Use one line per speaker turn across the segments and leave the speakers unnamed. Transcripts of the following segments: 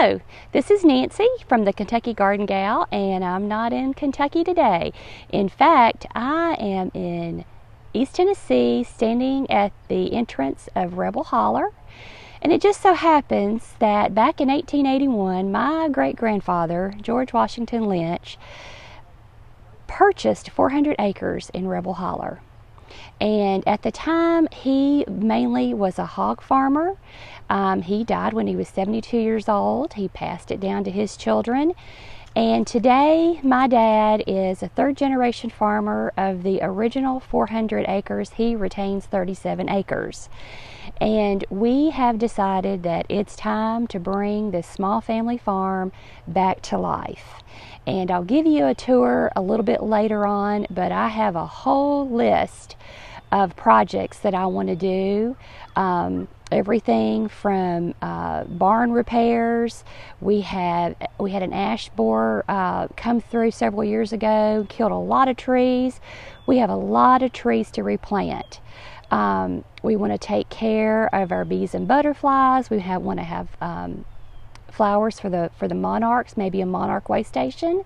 Hello, this is Nancy from the Kentucky Garden Gal, and I'm not in Kentucky today. In fact, I am in East Tennessee, standing at the entrance of Rebel Holler. And it just so happens that back in 1881, my great-grandfather, George Washington Lynch, purchased 400 acres in Rebel Holler. And at the time, he mainly was a hog farmer. He died when he was 72 years old. He passed it down to his children. And today, my dad is a third-generation farmer. Of the original 400 acres, he retains 37 acres. And we have decided that it's time to bring this small family farm back to life. And I'll give you a tour a little bit later on, but I have a whole list of projects that I want to do. Everything from barn repairs. We had an ash borer come through several years ago, killed a lot of trees. We have a lot of trees to replant. We want to take care of our bees and butterflies. We want to have flowers for the monarchs, maybe a monarch way station.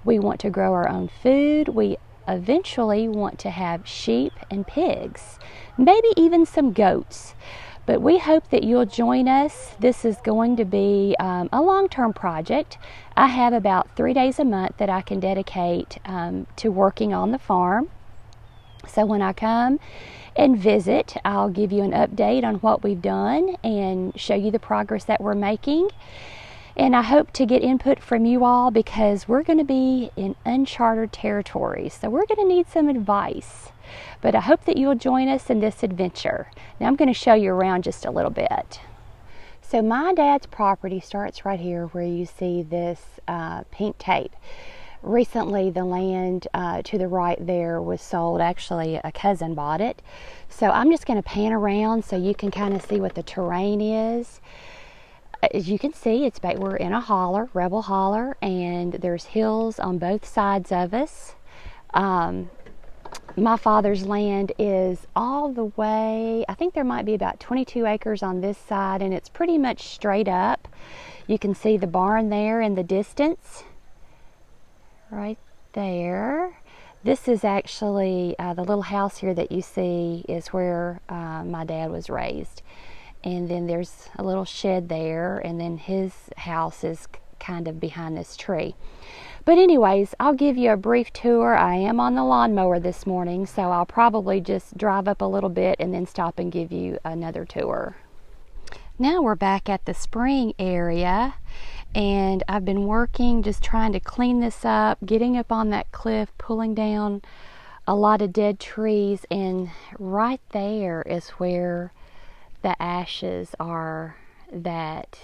We want to grow our own food. We eventually want to have sheep and pigs, maybe even some goats. But we hope that you'll join us. This is going to be a long-term project. I have about 3 days a month that I can dedicate to working on the farm. So when I come and visit, I'll give you an update on what we've done and show you the progress that we're making. And I hope to get input from you all, because we're going to be in uncharted territory. So we're going to need some advice. But I hope that you'll join us in this adventure. Now I'm going to show you around just a little bit. So my dad's property starts right here where you see this pink tape. Recently the land to the right there was sold. Actually, a cousin bought it. So I'm just going to pan around so you can kind of see what the terrain is. As you can see, we're in a holler, Rebel Holler, and there's hills on both sides of us. My father's land is all the way, I think there might be about 22 acres on this side, and it's pretty much straight up. You can see the barn there in the distance, right there. This is actually, the little house here that you see is where my dad was raised. And then there's a little shed there, and then his house is kind of behind this tree. But anyways, I'll give you a brief tour. I am on the lawnmower this morning, so I'll probably just drive up a little bit and then stop and give you another tour. Now we're back at the spring area, and I've been working just trying to clean this up, getting up on that cliff, pulling down a lot of dead trees, and right there is where the ashes are that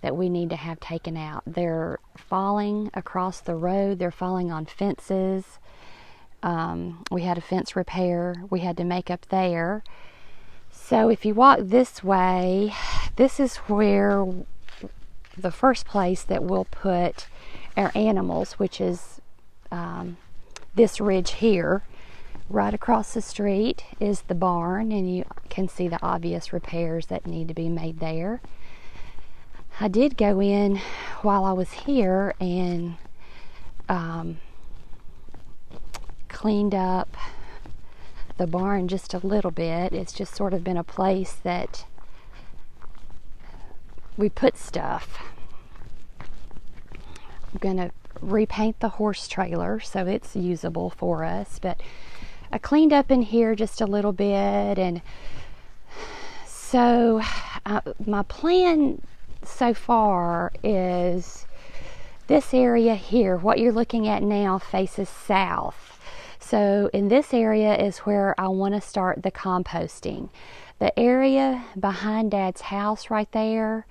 we need to have taken out. They're falling across the road. They're falling on fences. We had a fence repair we had to make up there. So if you walk this way, this is where the first place that we'll put our animals, which is this ridge here. Right across the street is the barn, and you can see the obvious repairs that need to be made there. I did go in while I was here and cleaned up the barn just a little bit. It's just sort of been a place that we put stuff. I'm going to repaint the horse trailer so it's usable for us, but I cleaned up in here just a little bit. And so my plan so far is this area here, what you're looking at now, faces south. So in this area is where I want to start the composting. The area behind Dad's house right there,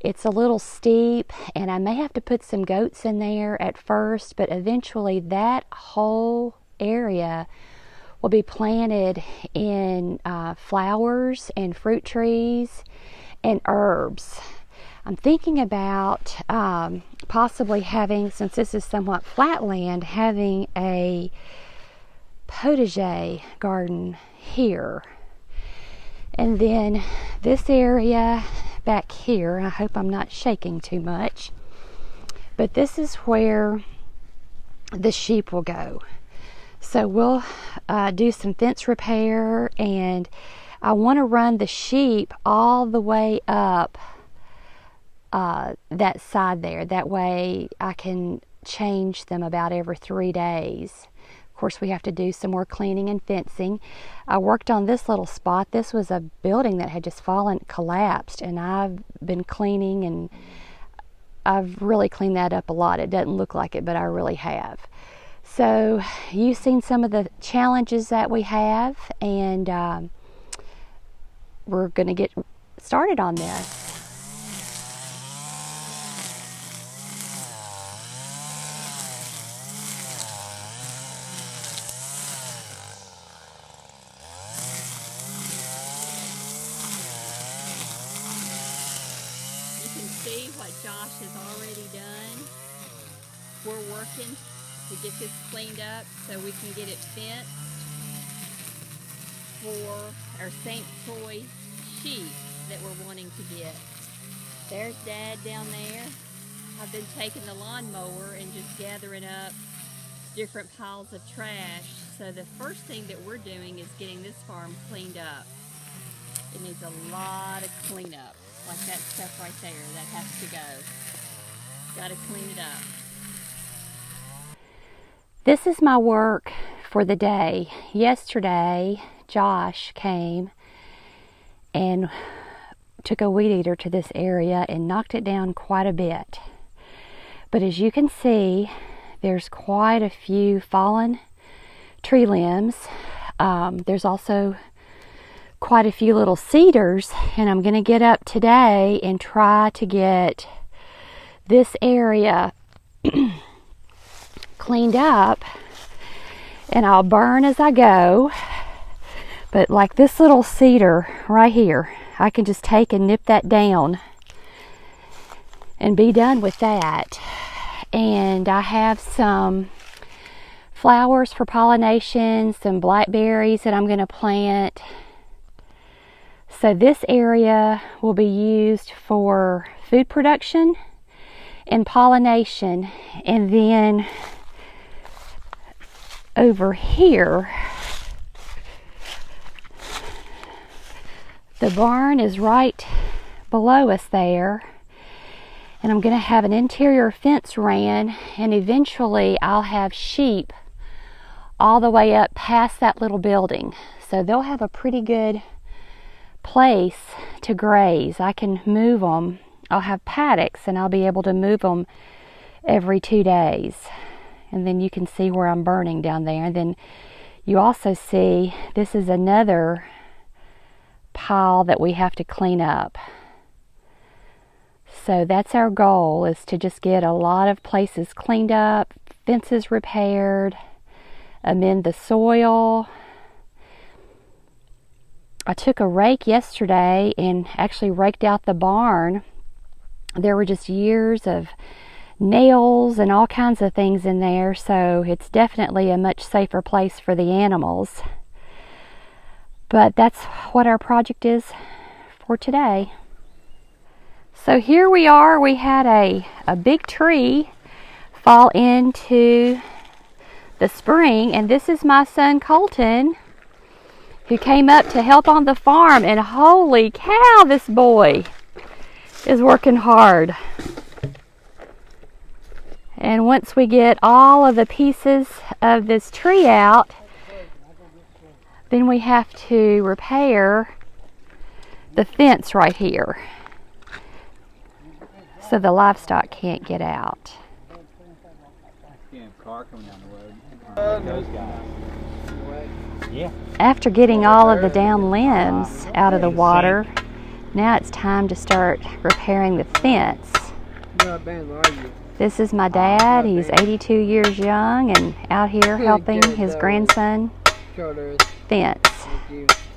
it's a little steep, and I may have to put some goats in there at first, but eventually that whole area will be planted in flowers and fruit trees and herbs. I'm thinking about possibly having, since this is somewhat flat land, having a potager garden here. And then this area back here. I hope I'm not shaking too much. But this is where the sheep will go. So we'll do some fence repair, and I want to run the sheep all the way up that side there. That way I can change them about every 3 days. Of course, we have to do some more cleaning and fencing. I worked on this little spot. This was a building that had just collapsed, and I've been cleaning, and I've really cleaned that up a lot. It doesn't look like it, but I really have. So you've seen some of the challenges that we have, and we're going to get started on this.
You can see what Josh has already done. We're working to get this cleaned up so we can get it fenced for our St. Croix sheep that we're wanting to get. There's Dad down there. I've been taking the lawnmower and just gathering up different piles of trash. So the first thing that we're doing is getting this farm cleaned up. It needs a lot of cleanup, like that stuff right there. That has to go. Got to clean it up.
This is my work for the day. Yesterday, Josh came and took a weed eater to this area and knocked it down quite a bit. But as you can see, there's quite a few fallen tree limbs. There's also quite a few little cedars, and I'm going to get up today and try to get this area cleaned up, and I'll burn as I go. But like this little cedar right here, I can just take and nip that down and be done with that. And I have some flowers for pollination, some blackberries that I'm going to plant. So this area will be used for food production and pollination. And then over here, the barn is right below us there, and I'm going to have an interior fence ran, and eventually I'll have sheep all the way up past that little building, so they'll have a pretty good place to graze. I can move them. I'll have paddocks, and I'll be able to move them every 2 days. And then you can see where I'm burning down there. And then you also see this is another pile that we have to clean up. So that's our goal, is to just get a lot of places cleaned up, fences repaired, amend the soil. I took a rake yesterday and actually raked out the barn. There were just years of nails and all kinds of things in there, so it's definitely a much safer place for the animals. But that's what our project is for today. So here we are. We had a big tree fall into the spring, and this is my son Colton, who came up to help on the farm, and holy cow, this boy is working hard. And once we get all of the pieces of this tree out, then we have to repair the fence right here so the livestock can't get out. After getting all of the down limbs out of the water, now it's time to start repairing the fence. This is my dad. He's 82 years young and out here helping his grandson fence.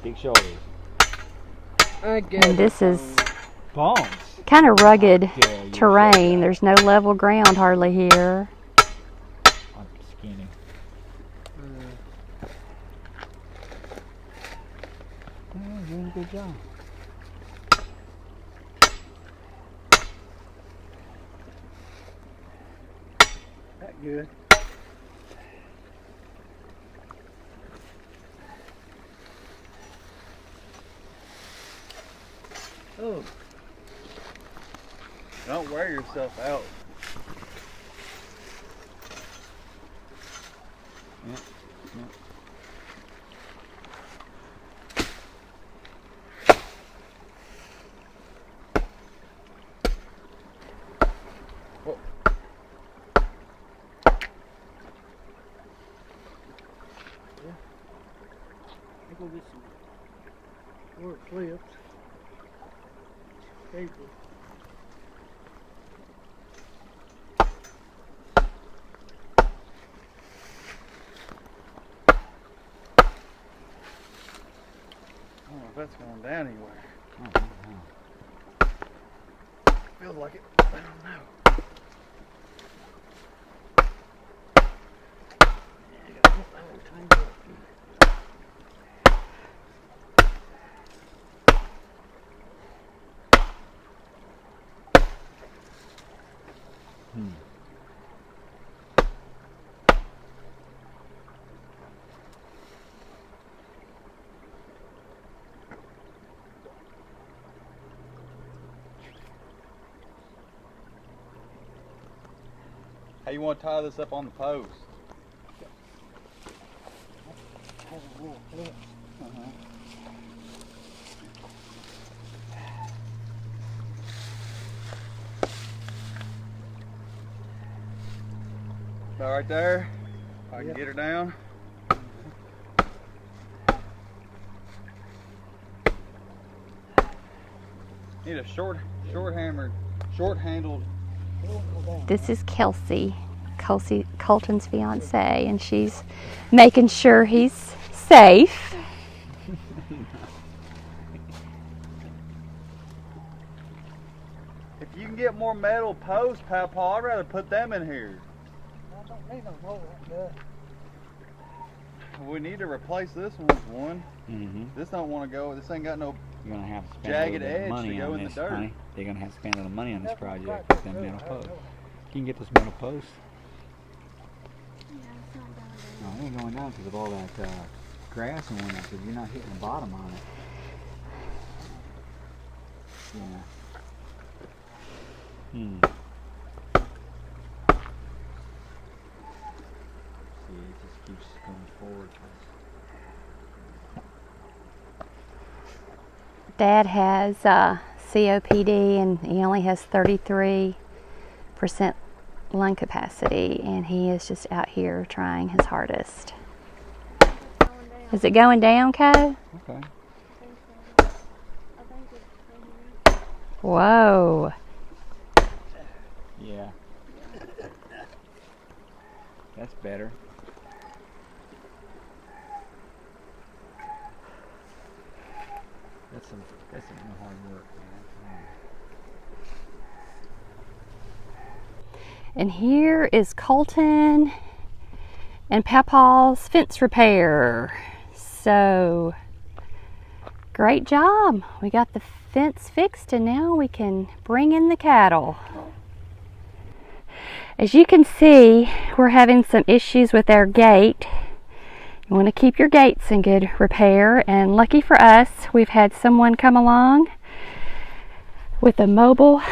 Big shoulders.
And this is kind of rugged terrain. There's no level ground hardly here.
I'm skinny. You're doing a good job.
Good. Oh. Don't wear yourself out.
Yep. Yep.
Whoa. Yeah. I'll go get some work clips. Paper. I don't know if that's going down anywhere.
Oh, wow.
Feels like it. I don't know. Yeah, I gotta get that whole tank up.
Hmm.
How you want to tie this up on the post? About right there. If I can get her down. Need a short-handled.
This is Kelsey, Colton's fiance, and she's making sure he's safe.
If you can get more metal posts, Papa, I'd rather put them in here.
I don't need no more like that.
We need to replace this one with one.
Mm-hmm.
This don't want to go. This ain't got no.
You're gonna have to spend
Jagged
a little bit of
edge
money
to go
on
in the
this,
dirt.
honey. They're gonna have to spend a little money on this
That one's
project
right
with them
there.
metal
I
posts.
know.
You can get those metal posts.
Yeah, it's not going
No,
down.
it ain't going down because of all that grass and whatnot. Because you're not hitting the bottom on it. Yeah. Hmm. See, it just keeps going forward.
Dad has COPD and he only has 33% lung capacity, and he is just out here trying his hardest.
It's going down.
Is it going down, Ko?
Okay.
I think so. I think it's right
Whoa.
Yeah. That's better. That's some hard work, man.
And here is Colton and Papa's fence repair. So, great job. We got the fence fixed and now we can bring in the cattle. As you can see, we're having some issues with our gate. You want to keep your gates in good repair, and lucky for us, we've had someone come along with a mobile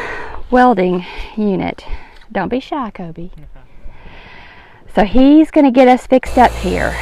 welding unit. Don't be shy, Kobe. So he's going to get us fixed up here.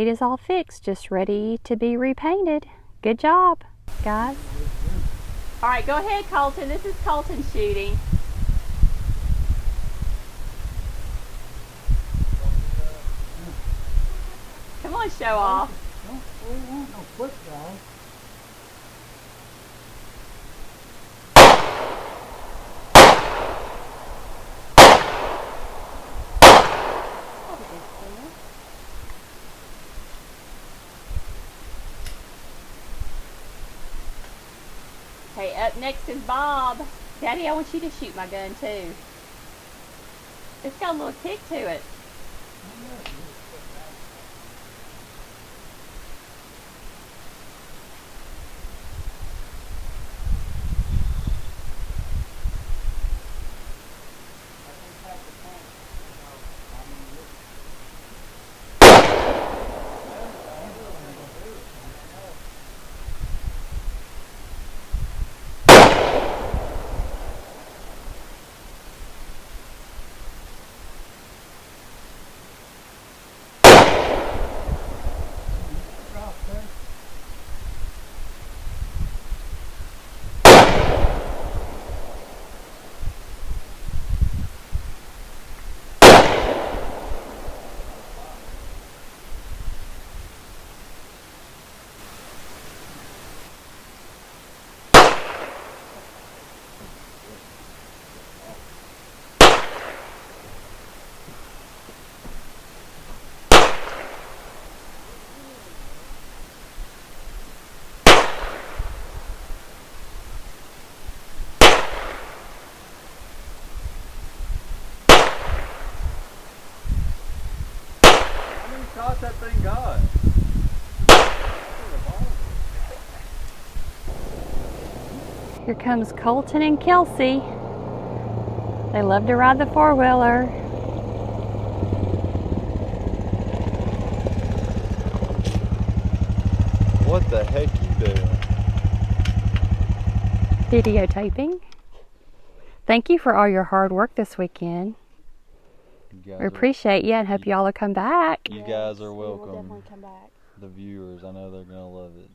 gate is all fixed, just ready to be repainted. Good job, guys. All right, go ahead, Colton. This is Colton shooting. Come on, show off.
Don't really want no quick guys.
Okay, up next is Bob. Daddy, I want you to shoot my gun too. It's got a little kick to it.
How many shots that thing got?
Here comes Colton and Kelsey. They love to ride the four-wheeler.
What the heck you doing?
Videotaping. Thank you for all your hard work this weekend. We appreciate you and hope y'all will come back.
You guys are
We will
welcome.
definitely come back.
The viewers, I know they're gonna love it.